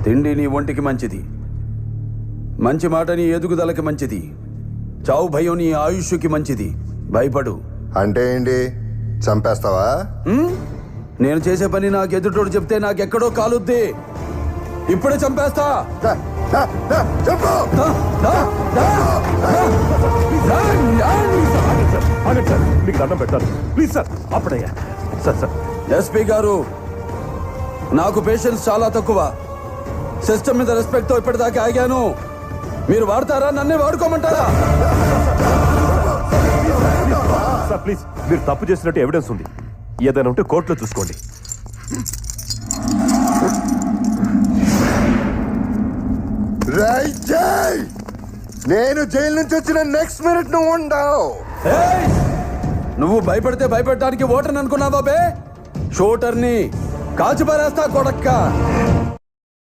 తిండి నీ ఒంటికి మంచిది, మంచి మాట నీ ఎదుగుదలకి మంచిది, చావు భయం నీ ఆయుష్కి మంచిది. భయపడు. అంటే ఏంటి, చంపేస్తావా? నేను చేసే పని నాకు ఎదుటోడు చెప్తే నాకెక్కడో కాలుద్ది. ఇప్పుడే చంపేస్తా. చెప్పు. మీకు దండం పెట్టాలి ప్లీజ్ సార్. అప్పుడయ్యా సార్. సార్ ఎస్పీ గారు, నాకు పేషెన్స్ చాలా తక్కువ. సిస్టమ్ మీద రెస్పెక్ట్ తో ఇప్పటిదాకా ఆగాను. మీరు వాడతారా, నన్నే వాడుకోమంటారా? సార్ ప్లీజ్, మీరు తప్పు చేసినట్టు ఎవిడెన్స్ ఉంది. ఏదైనా ఉంటే కోర్టులో చూసుకోండి. నేను జైలు నుంచి వచ్చిన నెక్స్ట్ మినిట్ నువ్వు ఉండవు. నువ్వు భయపడితే భయపెట్టడానికి ఓటర్ని అనుకున్నావా బే? షూటర్ని కాల్చి పారేస్తా కొడక్క.